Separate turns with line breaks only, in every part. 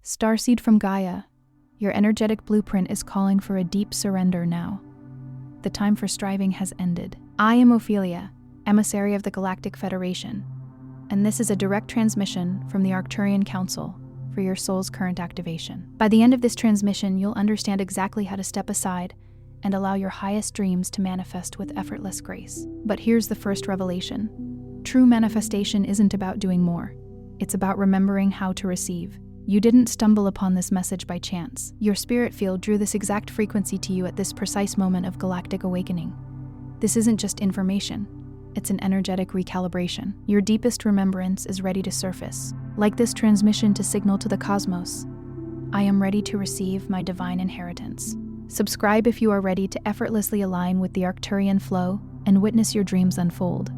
Starseed from Gaia, your energetic blueprint is calling for a deep surrender now. The time for striving has ended. I am Ophelia, emissary of the Galactic Federation, and this is a direct transmission from the Arcturian Council for your soul's current activation. By the end of this transmission, you'll understand exactly how to step aside and allow your highest dreams to manifest with effortless grace. But here's the first revelation. True manifestation isn't about doing more. It's about remembering how to receive. You didn't stumble upon this message by chance. Your spirit field drew this exact frequency to you at this precise moment of galactic awakening. This isn't just information. It's an energetic recalibration. Your deepest remembrance is ready to surface. Like this transmission to signal to the cosmos, I am ready to receive my divine inheritance. Subscribe if you are ready to effortlessly align with the Arcturian flow and witness your dreams unfold.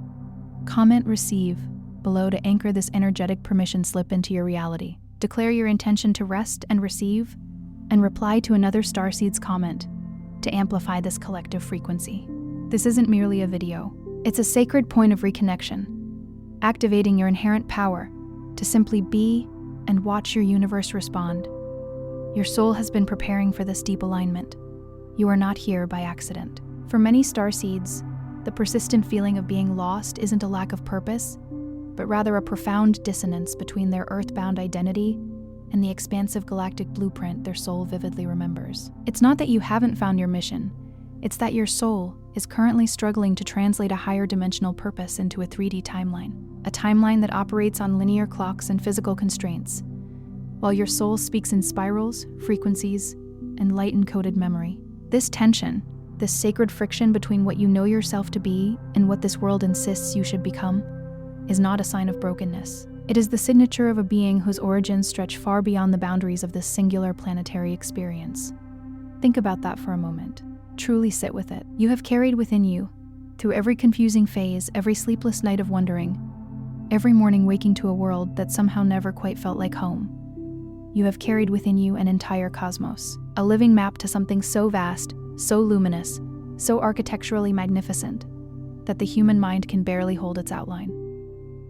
Comment receive below to anchor this energetic permission slip into your reality. Declare your intention to rest and receive, and reply to another Starseed's comment to amplify this collective frequency. This isn't merely a video. It's a sacred point of reconnection, activating your inherent power to simply be and watch your universe respond. Your soul has been preparing for this deep alignment. You are not here by accident. For many Starseeds, the persistent feeling of being lost isn't a lack of purpose, but rather a profound dissonance between their earthbound identity and the expansive galactic blueprint their soul vividly remembers. It's not that you haven't found your mission, it's that your soul is currently struggling to translate a higher dimensional purpose into a 3D timeline, a timeline that operates on linear clocks and physical constraints, while your soul speaks in spirals, frequencies, and light-encoded memory. This tension, this sacred friction between what you know yourself to be and what this world insists you should become, is not a sign of brokenness. It is the signature of a being whose origins stretch far beyond the boundaries of this singular planetary experience. Think about that for a moment. Truly sit with it. You have carried within you, through every confusing phase, every sleepless night of wondering, every morning waking to a world that somehow never quite felt like home. You have carried within you an entire cosmos, a living map to something so vast, so luminous, so architecturally magnificent, that the human mind can barely hold its outline.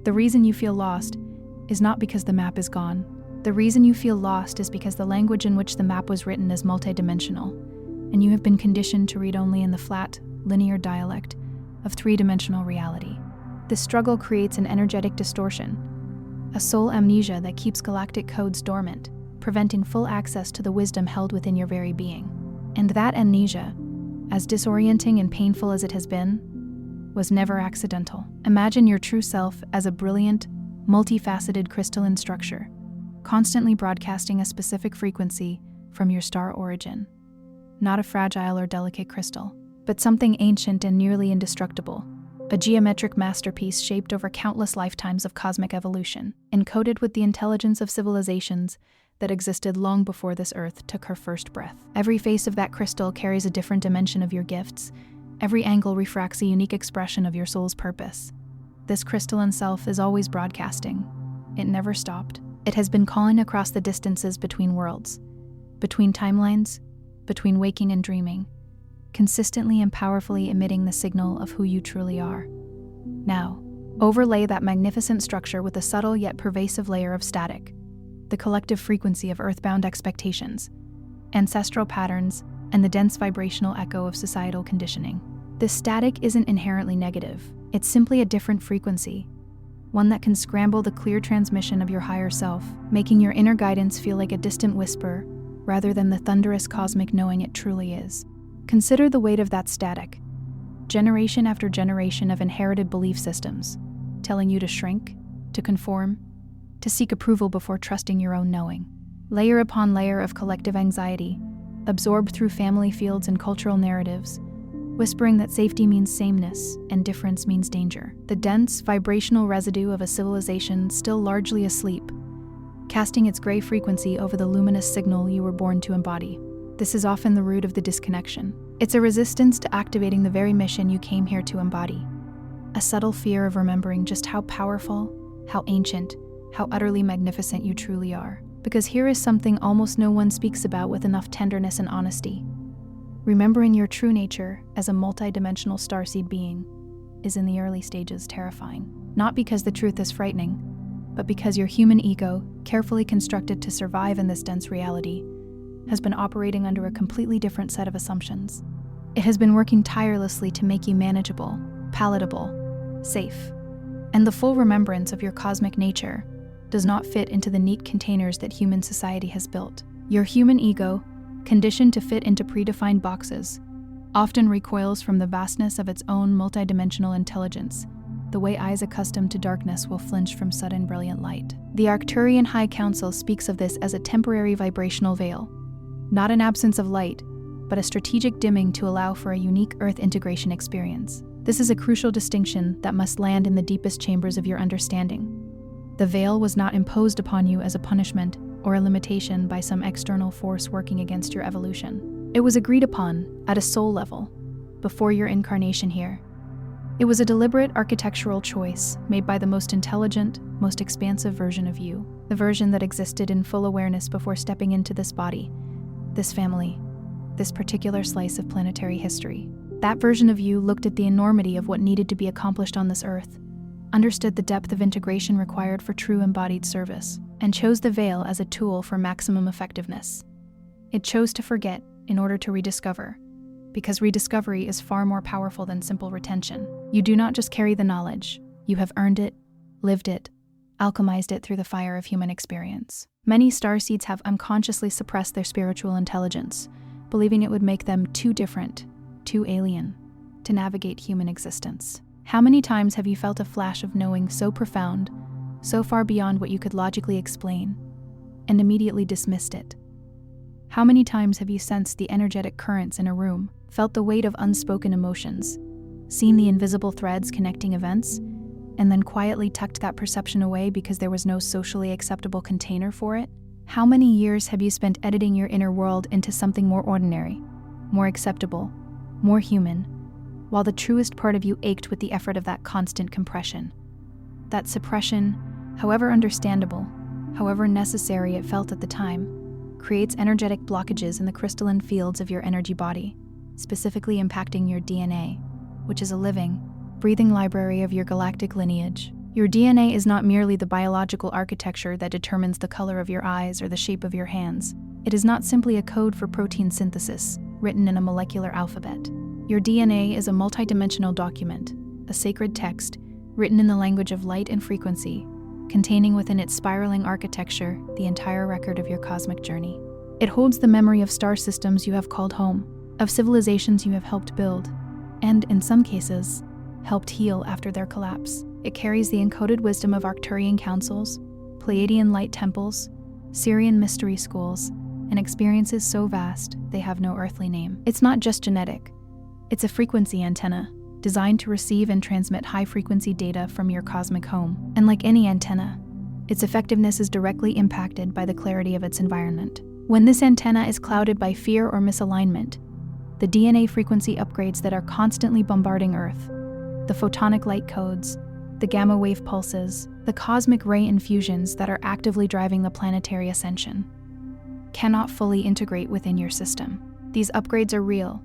The reason you feel lost is not because the map is gone. The reason you feel lost is because the language in which the map was written is multidimensional, and you have been conditioned to read only in the flat, linear dialect of three-dimensional reality. This struggle creates an energetic distortion, a soul amnesia that keeps galactic codes dormant, preventing full access to the wisdom held within your very being. And that amnesia, as disorienting and painful as it has been, was never accidental. Imagine your true self as a brilliant, multifaceted crystalline structure, constantly broadcasting a specific frequency from your star origin. Not a fragile or delicate crystal, but something ancient and nearly indestructible, a geometric masterpiece shaped over countless lifetimes of cosmic evolution, encoded with the intelligence of civilizations that existed long before this Earth took her first breath. Every face of that crystal carries a different dimension of your gifts. Every angle refracts a unique expression of your soul's purpose. This crystalline self is always broadcasting. It never stopped. It has been calling across the distances between worlds, between timelines, between waking and dreaming, consistently and powerfully emitting the signal of who you truly are. Now, overlay that magnificent structure with a subtle yet pervasive layer of static, the collective frequency of earthbound expectations, ancestral patterns, and the dense vibrational echo of societal conditioning. This static isn't inherently negative. It's simply a different frequency, one that can scramble the clear transmission of your higher self, making your inner guidance feel like a distant whisper rather than the thunderous cosmic knowing it truly is. Consider the weight of that static. Generation after generation of inherited belief systems, telling you to shrink, to conform, to seek approval before trusting your own knowing. Layer upon layer of collective anxiety, absorbed through family fields and cultural narratives, whispering that safety means sameness and difference means danger. The dense, vibrational residue of a civilization still largely asleep, casting its gray frequency over the luminous signal you were born to embody. This is often the root of the disconnection. It's a resistance to activating the very mission you came here to embody. A subtle fear of remembering just how powerful, how ancient, how utterly magnificent you truly are. Because here is something almost no one speaks about with enough tenderness and honesty. Remembering your true nature as a multidimensional starseed being is in the early stages terrifying. Not because the truth is frightening, but because your human ego, carefully constructed to survive in this dense reality, has been operating under a completely different set of assumptions. It has been working tirelessly to make you manageable, palatable, safe. And the full remembrance of your cosmic nature does not fit into the neat containers that human society has built. Your human ego, conditioned to fit into predefined boxes, often recoils from the vastness of its own multidimensional intelligence, the way eyes accustomed to darkness will flinch from sudden brilliant light. The Arcturian High Council speaks of this as a temporary vibrational veil, not an absence of light, but a strategic dimming to allow for a unique Earth integration experience. This is a crucial distinction that must land in the deepest chambers of your understanding. The veil was not imposed upon you as a punishment or a limitation by some external force working against your evolution. It was agreed upon at a soul level, before your incarnation here. It was a deliberate architectural choice made by the most intelligent, most expansive version of you, the version that existed in full awareness before stepping into this body, this family, this particular slice of planetary history. That version of you looked at the enormity of what needed to be accomplished on this Earth, understood the depth of integration required for true embodied service, and chose the veil as a tool for maximum effectiveness. It chose to forget in order to rediscover, because rediscovery is far more powerful than simple retention. You do not just carry the knowledge, you have earned it, lived it, alchemized it through the fire of human experience. Many starseeds have unconsciously suppressed their spiritual intelligence, believing it would make them too different, too alien, to navigate human existence. How many times have you felt a flash of knowing so profound, so far beyond what you could logically explain, and immediately dismissed it? How many times have you sensed the energetic currents in a room, felt the weight of unspoken emotions, seen the invisible threads connecting events, and then quietly tucked that perception away because there was no socially acceptable container for it? How many years have you spent editing your inner world into something more ordinary, more acceptable, more human, while the truest part of you ached with the effort of that constant compression? That suppression, however understandable, however necessary it felt at the time, creates energetic blockages in the crystalline fields of your energy body, specifically impacting your DNA, which is a living, breathing library of your galactic lineage. Your DNA is not merely the biological architecture that determines the color of your eyes or the shape of your hands. It is not simply a code for protein synthesis, written in a molecular alphabet. Your DNA is a multidimensional document, a sacred text, written in the language of light and frequency, containing within its spiraling architecture the entire record of your cosmic journey. It holds the memory of star systems you have called home, of civilizations you have helped build, and, in some cases, helped heal after their collapse. It carries the encoded wisdom of Arcturian councils, Pleiadian light temples, Syrian mystery schools, and experiences so vast they have no earthly name. It's not just genetic. It's a frequency antenna, designed to receive and transmit high-frequency data from your cosmic home. And like any antenna, its effectiveness is directly impacted by the clarity of its environment. When this antenna is clouded by fear or misalignment, the DNA frequency upgrades that are constantly bombarding Earth, the photonic light codes, the gamma wave pulses, the cosmic ray infusions that are actively driving the planetary ascension, cannot fully integrate within your system. These upgrades are real.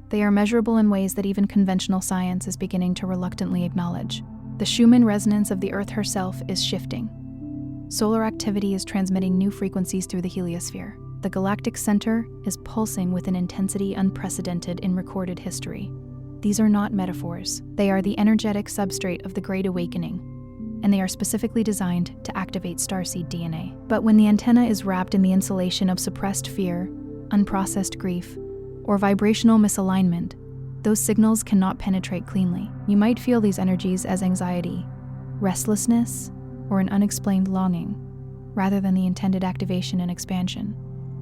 They are measurable in ways that even conventional science is beginning to reluctantly acknowledge. The Schumann resonance of the Earth herself is shifting. Solar activity is transmitting new frequencies through the heliosphere. The galactic center is pulsing with an intensity unprecedented in recorded history. These are not metaphors. They are the energetic substrate of the Great Awakening, and they are specifically designed to activate Starseed DNA. But when the antenna is wrapped in the insulation of suppressed fear, unprocessed grief, or vibrational misalignment, those signals cannot penetrate cleanly. You might feel these energies as anxiety, restlessness, or an unexplained longing, rather than the intended activation and expansion,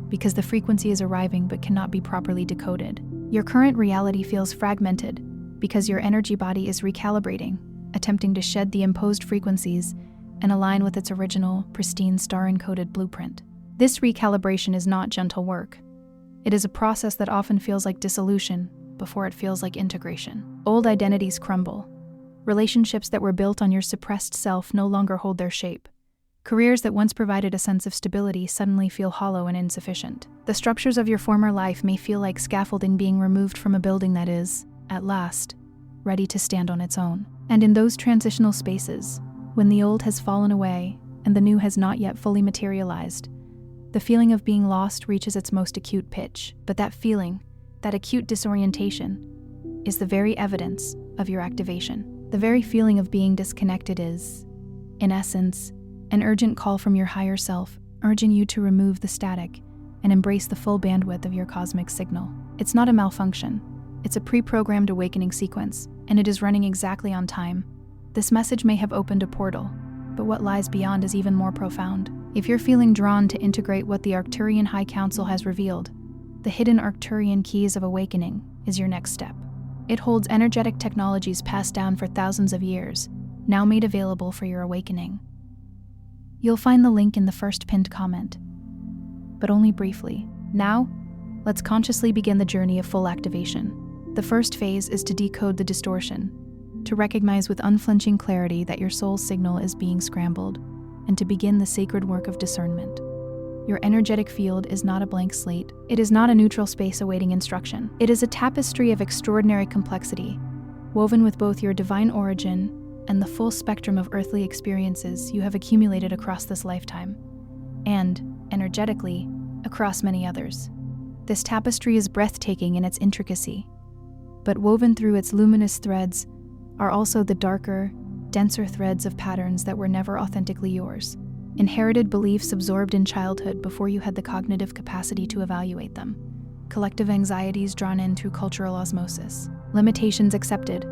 because the frequency is arriving but cannot be properly decoded. Your current reality feels fragmented because your energy body is recalibrating, attempting to shed the imposed frequencies and align with its original, pristine star-encoded blueprint. This recalibration is not gentle work. It is a process that often feels like dissolution before it feels like integration. Old identities crumble. Relationships that were built on your suppressed self no longer hold their shape. Careers that once provided a sense of stability suddenly feel hollow and insufficient. The structures of your former life may feel like scaffolding being removed from a building that is, at last, ready to stand on its own. And in those transitional spaces, when the old has fallen away and the new has not yet fully materialized. The feeling of being lost reaches its most acute pitch, but that feeling, that acute disorientation, is the very evidence of your activation. The very feeling of being disconnected is, in essence, an urgent call from your higher self, urging you to remove the static and embrace the full bandwidth of your cosmic signal. It's not a malfunction. It's a pre-programmed awakening sequence, and it is running exactly on time. This message may have opened a portal, but what lies beyond is even more profound. If you're feeling drawn to integrate what the Arcturian High Council has revealed, the hidden Arcturian keys of awakening is your next step. It holds energetic technologies passed down for thousands of years, now made available for your awakening. You'll find the link in the first pinned comment, but only briefly. Now, let's consciously begin the journey of full activation. The first phase is to decode the distortion, to recognize with unflinching clarity that your soul's signal is being scrambled, and to begin the sacred work of discernment. Your energetic field is not a blank slate. It is not a neutral space awaiting instruction. It is a tapestry of extraordinary complexity, woven with both your divine origin and the full spectrum of earthly experiences you have accumulated across this lifetime, and, energetically, across many others. This tapestry is breathtaking in its intricacy, but woven through its luminous threads are also the darker, denser threads of patterns that were never authentically yours. Inherited beliefs absorbed in childhood before you had the cognitive capacity to evaluate them. Collective anxieties drawn in through cultural osmosis. Limitations accepted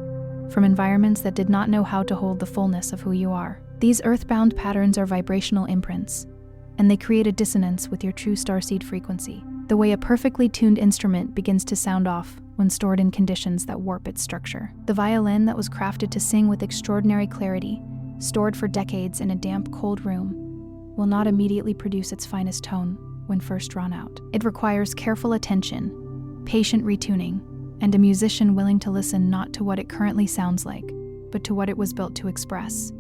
from environments that did not know how to hold the fullness of who you are. These earthbound patterns are vibrational imprints, and they create a dissonance with your true starseed frequency. The way a perfectly tuned instrument begins to sound off when stored in conditions that warp its structure. The violin that was crafted to sing with extraordinary clarity, stored for decades in a damp, cold room, will not immediately produce its finest tone when first drawn out. It requires careful attention, patient retuning, and a musician willing to listen not to what it currently sounds like, but to what it was built to express.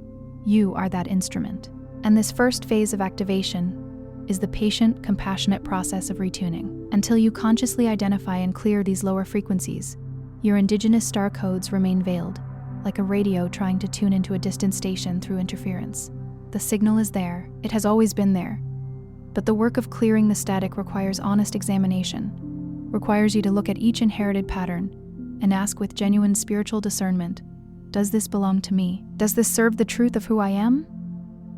You are that instrument. And this first phase of activation is the patient, compassionate process of retuning. Until you consciously identify and clear these lower frequencies, your indigenous star codes remain veiled, like a radio trying to tune into a distant station through interference. The signal is there, it has always been there, but the work of clearing the static requires honest examination, requires you to look at each inherited pattern and ask with genuine spiritual discernment, does this belong to me? Does this serve the truth of who I am?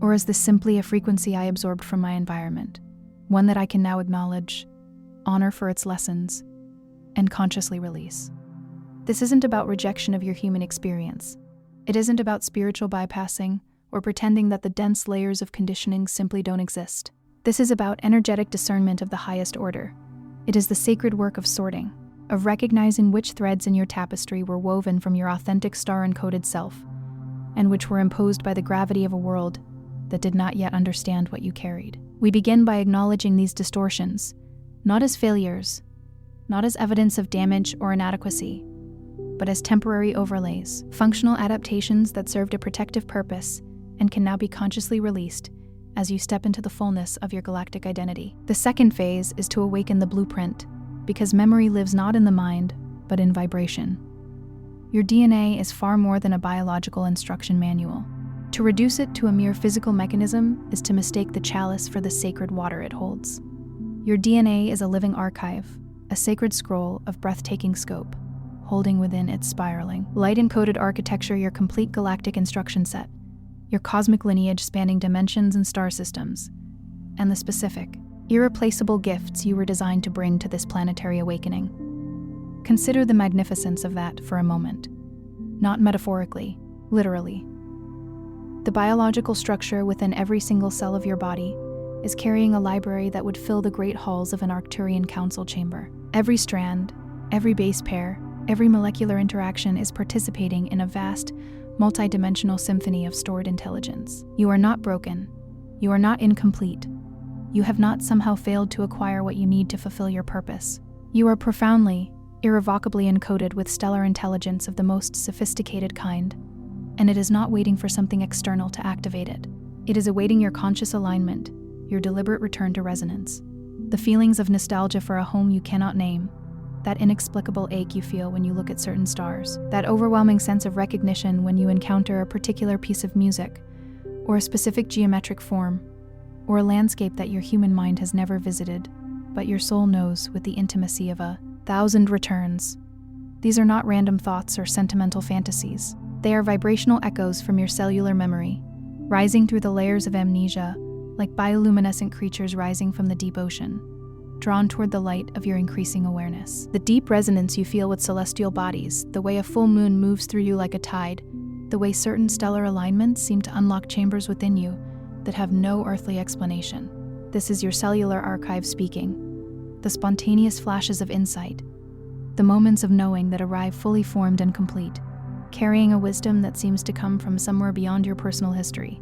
Or is this simply a frequency I absorbed from my environment, one that I can now acknowledge, honor for its lessons, and consciously release? This isn't about rejection of your human experience. It isn't about spiritual bypassing or pretending that the dense layers of conditioning simply don't exist. This is about energetic discernment of the highest order. It is the sacred work of sorting, of recognizing which threads in your tapestry were woven from your authentic star-encoded self, and which were imposed by the gravity of a world that did not yet understand what you carried. We begin by acknowledging these distortions, not as failures, not as evidence of damage or inadequacy, but as temporary overlays, functional adaptations that served a protective purpose and can now be consciously released as you step into the fullness of your galactic identity. The second phase is to awaken the blueprint, because memory lives not in the mind, but in vibration. Your DNA is far more than a biological instruction manual. To reduce it to a mere physical mechanism is to mistake the chalice for the sacred water it holds. Your DNA is a living archive, a sacred scroll of breathtaking scope, holding within its spiraling, light-encoded architecture your complete galactic instruction set, your cosmic lineage spanning dimensions and star systems, and the specific, irreplaceable gifts you were designed to bring to this planetary awakening. Consider the magnificence of that for a moment. Not metaphorically, literally. The biological structure within every single cell of your body is carrying a library that would fill the great halls of an Arcturian council chamber. Every strand, every base pair, every molecular interaction is participating in a vast, multidimensional symphony of stored intelligence. You are not broken. You are not incomplete. You have not somehow failed to acquire what you need to fulfill your purpose. You are profoundly, irrevocably encoded with stellar intelligence of the most sophisticated kind, and it is not waiting for something external to activate it. It is awaiting your conscious alignment, your deliberate return to resonance. The feelings of nostalgia for a home you cannot name, that inexplicable ache you feel when you look at certain stars, that overwhelming sense of recognition when you encounter a particular piece of music, or a specific geometric form, or a landscape that your human mind has never visited, but your soul knows with the intimacy of 1,000 returns. These are not random thoughts or sentimental fantasies. They are vibrational echoes from your cellular memory, rising through the layers of amnesia like bioluminescent creatures rising from the deep ocean, drawn toward the light of your increasing awareness. The deep resonance you feel with celestial bodies, the way a full moon moves through you like a tide, the way certain stellar alignments seem to unlock chambers within you that have no earthly explanation. This is your cellular archive speaking, the spontaneous flashes of insight, the moments of knowing that arrive fully formed and complete, carrying a wisdom that seems to come from somewhere beyond your personal history.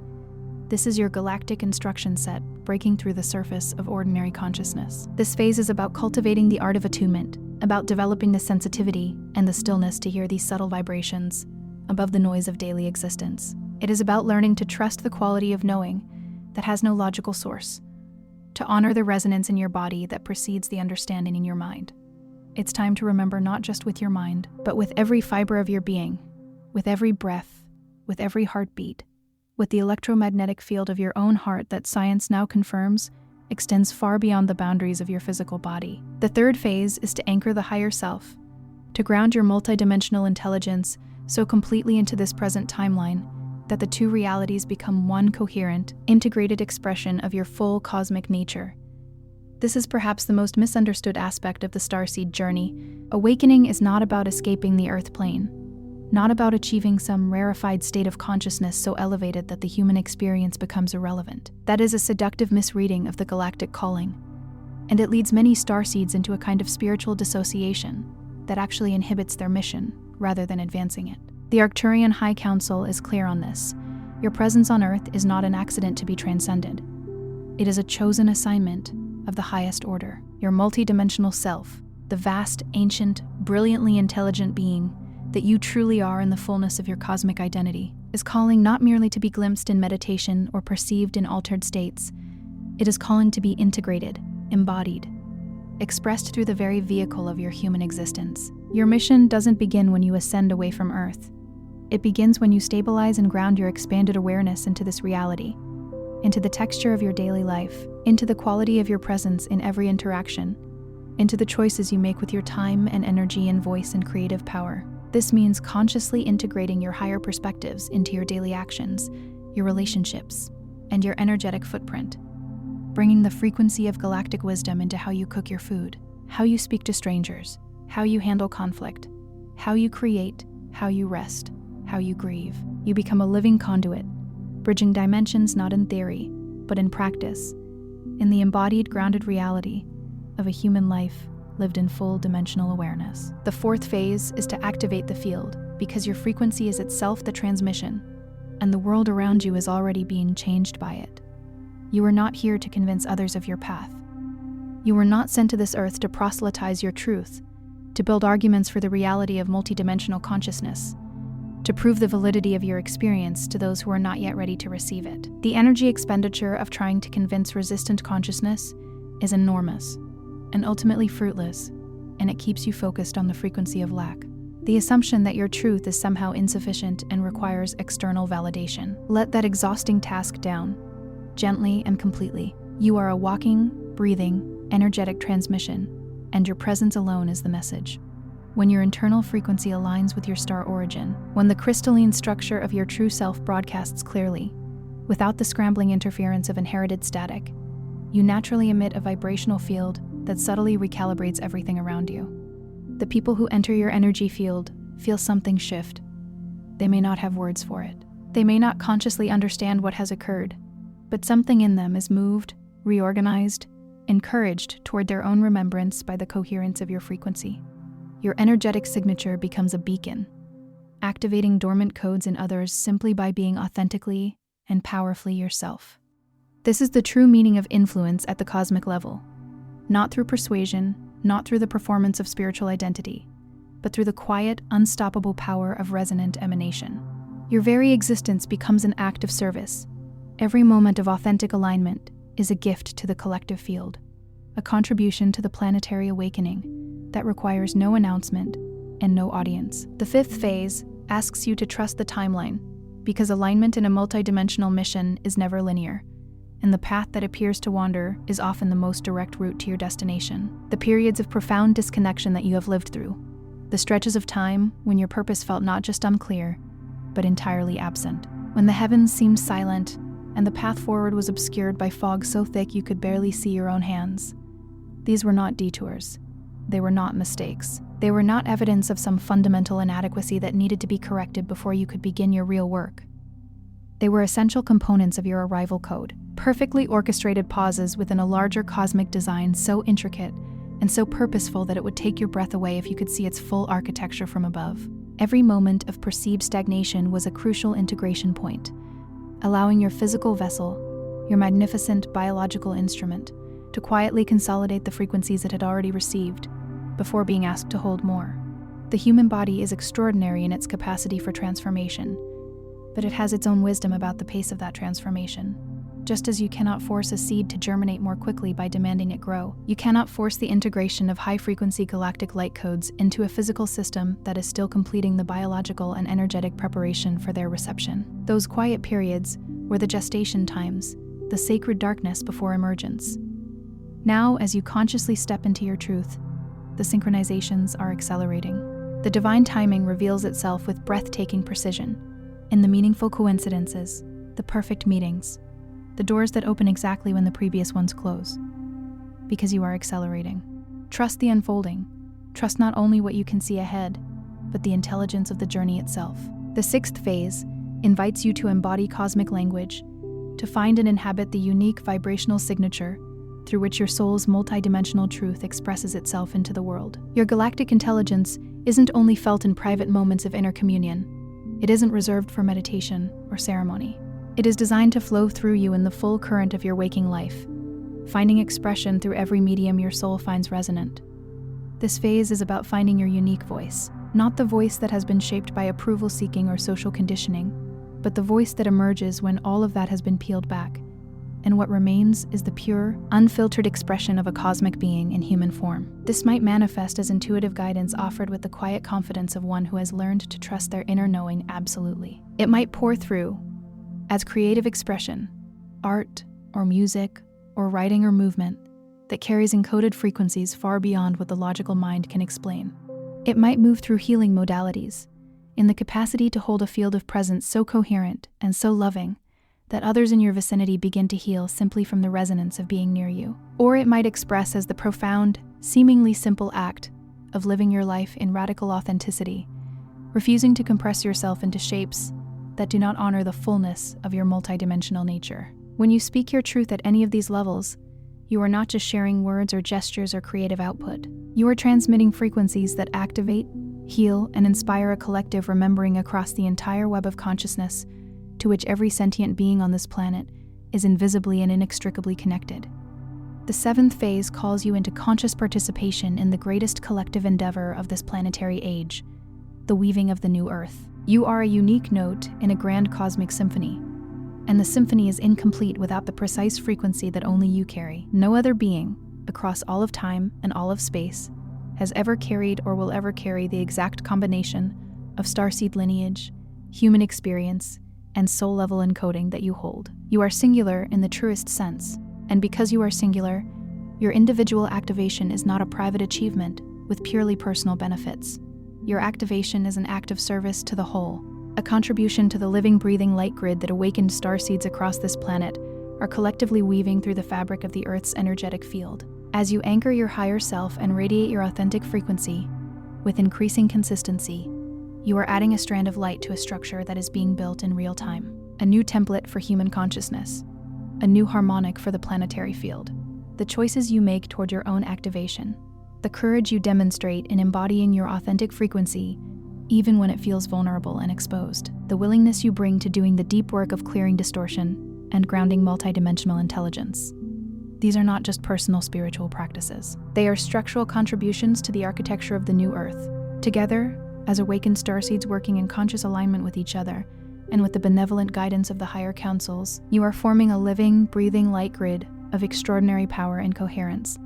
This is your galactic instruction set, breaking through the surface of ordinary consciousness. This phase is about cultivating the art of attunement, about developing the sensitivity and the stillness to hear these subtle vibrations above the noise of daily existence. It is about learning to trust the quality of knowing that has no logical source, to honor the resonance in your body that precedes the understanding in your mind. It's time to remember not just with your mind, but with every fiber of your being, with every breath, with every heartbeat, with the electromagnetic field of your own heart that science now confirms extends far beyond the boundaries of your physical body. The third phase is to anchor the higher self, to ground your multidimensional intelligence so completely into this present timeline that the two realities become one coherent, integrated expression of your full cosmic nature. This is perhaps the most misunderstood aspect of the Starseed journey. Awakening is not about escaping the Earth plane, not about achieving some rarefied state of consciousness so elevated that the human experience becomes irrelevant. That is a seductive misreading of the galactic calling, and it leads many starseeds into a kind of spiritual dissociation that actually inhibits their mission rather than advancing it. The Arcturian High Council is clear on this. Your presence on Earth is not an accident to be transcended. It is a chosen assignment of the highest order. Your multidimensional self, the vast, ancient, brilliantly intelligent being that you truly are in the fullness of your cosmic identity, is calling not merely to be glimpsed in meditation or perceived in altered states. It is calling to be integrated, embodied, expressed through the very vehicle of your human existence. Your mission doesn't begin when you ascend away from Earth. It begins when you stabilize and ground your expanded awareness into this reality, into the texture of your daily life, into the quality of your presence in every interaction, into the choices you make with your time and energy and voice and creative power. This means consciously integrating your higher perspectives into your daily actions, your relationships, and your energetic footprint, bringing the frequency of galactic wisdom into how you cook your food, how you speak to strangers, how you handle conflict, how you create, how you rest, how you grieve. You become a living conduit, bridging dimensions not in theory, but in practice, in the embodied, grounded reality of a human life lived in full dimensional awareness. The fourth phase is to activate the field, because your frequency is itself the transmission, and the world around you is already being changed by it. You are not here to convince others of your path. You were not sent to this earth to proselytize your truth, to build arguments for the reality of multidimensional consciousness, to prove the validity of your experience to those who are not yet ready to receive it. The energy expenditure of trying to convince resistant consciousness is enormous and ultimately fruitless, and it keeps you focused on the frequency of lack. The assumption that your truth is somehow insufficient and requires external validation. Let that exhausting task down, gently and completely. You are a walking, breathing, energetic transmission, and your presence alone is the message. When your internal frequency aligns with your star origin, when the crystalline structure of your true self broadcasts clearly, without the scrambling interference of inherited static, you naturally emit a vibrational field that subtly recalibrates everything around you. The people who enter your energy field feel something shift. They may not have words for it. They may not consciously understand what has occurred, but something in them is moved, reorganized, encouraged toward their own remembrance by the coherence of your frequency. Your energetic signature becomes a beacon, activating dormant codes in others simply by being authentically and powerfully yourself. This is the true meaning of influence at the cosmic level. Not through persuasion, not through the performance of spiritual identity, but through the quiet, unstoppable power of resonant emanation. Your very existence becomes an act of service. Every moment of authentic alignment is a gift to the collective field, a contribution to the planetary awakening that requires no announcement and no audience. The fifth phase asks you to trust the timeline, because alignment in a multidimensional mission is never linear, and the path that appears to wander is often the most direct route to your destination. The periods of profound disconnection that you have lived through, the stretches of time when your purpose felt not just unclear, but entirely absent. When the heavens seemed silent and the path forward was obscured by fog so thick you could barely see your own hands. These were not detours. They were not mistakes. They were not evidence of some fundamental inadequacy that needed to be corrected before you could begin your real work. They were essential components of your arrival code, perfectly orchestrated pauses within a larger cosmic design so intricate and so purposeful that it would take your breath away if you could see its full architecture from above. Every moment of perceived stagnation was a crucial integration point, allowing your physical vessel, your magnificent biological instrument, to quietly consolidate the frequencies it had already received before being asked to hold more. The human body is extraordinary in its capacity for transformation, but it has its own wisdom about the pace of that transformation. Just as you cannot force a seed to germinate more quickly by demanding it grow, you cannot force the integration of high-frequency galactic light codes into a physical system that is still completing the biological and energetic preparation for their reception. Those quiet periods were the gestation times, the sacred darkness before emergence. Now, as you consciously step into your truth, the synchronizations are accelerating. The divine timing reveals itself with breathtaking precision in the meaningful coincidences, the perfect meetings, the doors that open exactly when the previous ones close. Because you are accelerating. Trust the unfolding. Trust not only what you can see ahead, but the intelligence of the journey itself. The sixth phase invites you to embody cosmic language, to find and inhabit the unique vibrational signature through which your soul's multidimensional truth expresses itself into the world. Your galactic intelligence isn't only felt in private moments of inner communion. It isn't reserved for meditation or ceremony. It is designed to flow through you in the full current of your waking life, finding expression through every medium your soul finds resonant. This phase is about finding your unique voice, not the voice that has been shaped by approval-seeking or social conditioning, but the voice that emerges when all of that has been peeled back, and what remains is the pure, unfiltered expression of a cosmic being in human form. This might manifest as intuitive guidance offered with the quiet confidence of one who has learned to trust their inner knowing absolutely. It might pour through as creative expression, art or music or writing or movement that carries encoded frequencies far beyond what the logical mind can explain. It might move through healing modalities, in the capacity to hold a field of presence so coherent and so loving that others in your vicinity begin to heal simply from the resonance of being near you. Or it might express as the profound, seemingly simple act of living your life in radical authenticity, refusing to compress yourself into shapes that do not honor the fullness of your multidimensional nature. When you speak your truth at any of these levels, you are not just sharing words or gestures or creative output. You are transmitting frequencies that activate, heal, and inspire a collective remembering across the entire web of consciousness to which every sentient being on this planet is invisibly and inextricably connected. The seventh phase calls you into conscious participation in the greatest collective endeavor of this planetary age, the weaving of the new Earth. You are a unique note in a grand cosmic symphony, and the symphony is incomplete without the precise frequency that only you carry. No other being, across all of time and all of space, has ever carried or will ever carry the exact combination of starseed lineage, human experience, and soul-level encoding that you hold. You are singular in the truest sense, and because you are singular, your individual activation is not a private achievement with purely personal benefits. Your activation is an act of service to the whole, a contribution to the living, breathing light grid that awakened starseeds across this planet are collectively weaving through the fabric of the Earth's energetic field. As you anchor your higher self and radiate your authentic frequency, with increasing consistency, you are adding a strand of light to a structure that is being built in real time, a new template for human consciousness, a new harmonic for the planetary field. The choices you make toward your own activation, the courage you demonstrate in embodying your authentic frequency, even when it feels vulnerable and exposed, the willingness you bring to doing the deep work of clearing distortion and grounding multidimensional intelligence. These are not just personal spiritual practices. They are structural contributions to the architecture of the new Earth. Together, as awakened starseeds working in conscious alignment with each other, and with the benevolent guidance of the higher councils, you are forming a living, breathing light grid of extraordinary power and coherence,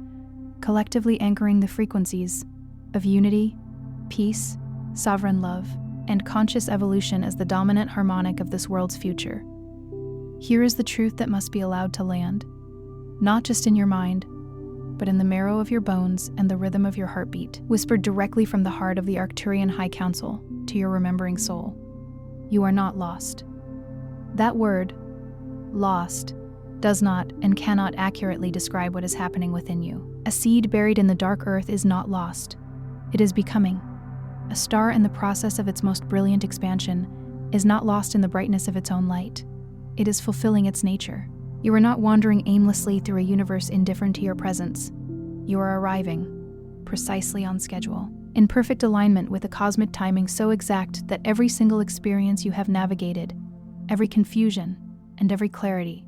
collectively anchoring the frequencies of unity, peace, sovereign love, and conscious evolution as the dominant harmonic of this world's future. Here is the truth that must be allowed to land, not just in your mind, but in the marrow of your bones and the rhythm of your heartbeat, whispered directly from the heart of the Arcturian High Council to your remembering soul. You are not lost. That word, lost, does not and cannot accurately describe what is happening within you. A seed buried in the dark earth is not lost. It is becoming. A star in the process of its most brilliant expansion is not lost in the brightness of its own light. It is fulfilling its nature. You are not wandering aimlessly through a universe indifferent to your presence. You are arriving, precisely on schedule, in perfect alignment with a cosmic timing so exact that every single experience you have navigated, every confusion and every clarity,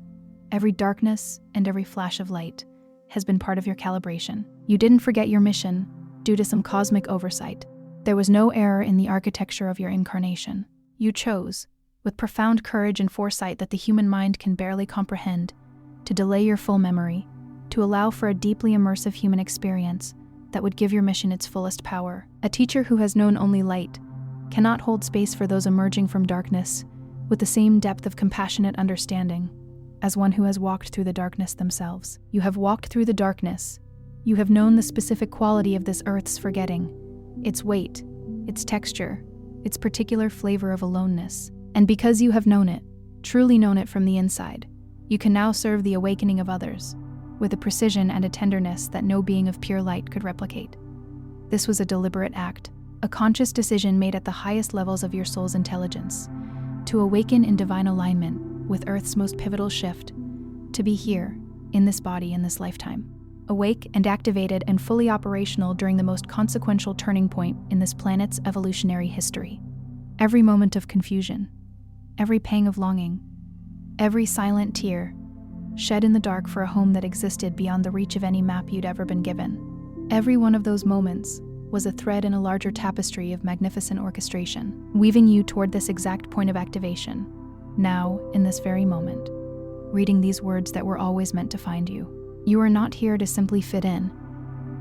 every darkness and every flash of light, has been part of your calibration. You didn't forget your mission due to some cosmic oversight. There was no error in the architecture of your incarnation. You chose, with profound courage and foresight that the human mind can barely comprehend, to delay your full memory, to allow for a deeply immersive human experience that would give your mission its fullest power. A teacher who has known only light cannot hold space for those emerging from darkness with the same depth of compassionate understanding as one who has walked through the darkness themselves. You have walked through the darkness. You have known the specific quality of this earth's forgetting, its weight, its texture, its particular flavor of aloneness. And because you have known it, truly known it from the inside, you can now serve the awakening of others with a precision and a tenderness that no being of pure light could replicate. This was a deliberate act, a conscious decision made at the highest levels of your soul's intelligence, to awaken in divine alignment with Earth's most pivotal shift, to be here, in this body in this lifetime, awake and activated and fully operational during the most consequential turning point in this planet's evolutionary history. Every moment of confusion, every pang of longing, every silent tear, shed in the dark for a home that existed beyond the reach of any map you'd ever been given. Every one of those moments was a thread in a larger tapestry of magnificent orchestration, weaving you toward this exact point of activation, now, in this very moment, reading these words that were always meant to find you. You are not here to simply fit in.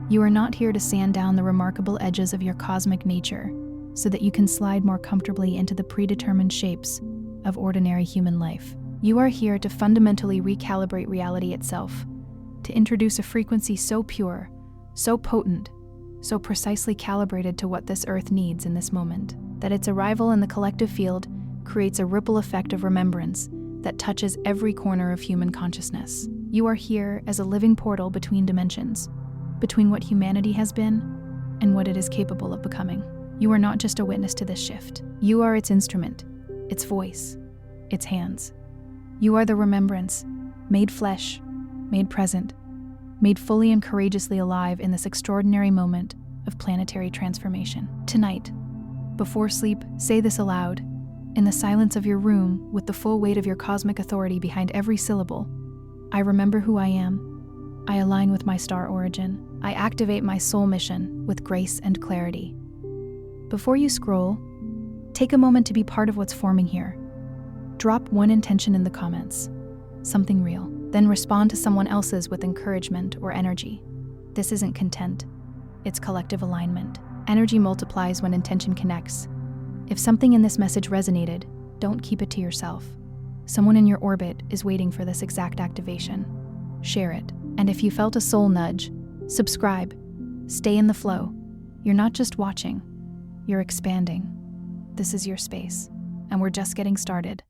You are not here to sand down the remarkable edges of your cosmic nature so that you can slide more comfortably into the predetermined shapes of ordinary human life. You are here to fundamentally recalibrate reality itself, to introduce a frequency so pure, so potent, so precisely calibrated to what this earth needs in this moment, that its arrival in the collective field creates a ripple effect of remembrance that touches every corner of human consciousness. You are here as a living portal between dimensions, between what humanity has been and what it is capable of becoming. You are not just a witness to this shift. You are its instrument, its voice, its hands. You are the remembrance, made flesh, made present, made fully and courageously alive in this extraordinary moment of planetary transformation. Tonight, before sleep, say this aloud, in the silence of your room, with the full weight of your cosmic authority behind every syllable. I remember who I am. I align with my star origin. I activate my soul mission with grace and clarity. Before you scroll, take a moment to be part of what's forming here. Drop one intention in the comments, something real. Then respond to someone else's with encouragement or energy. This isn't content, it's collective alignment. Energy multiplies when intention connects. If something in this message resonated, don't keep it to yourself. Someone in your orbit is waiting for this exact activation. Share it. And if you felt a soul nudge, subscribe. Stay in the flow. You're not just watching, you're expanding. This is your space, and we're just getting started.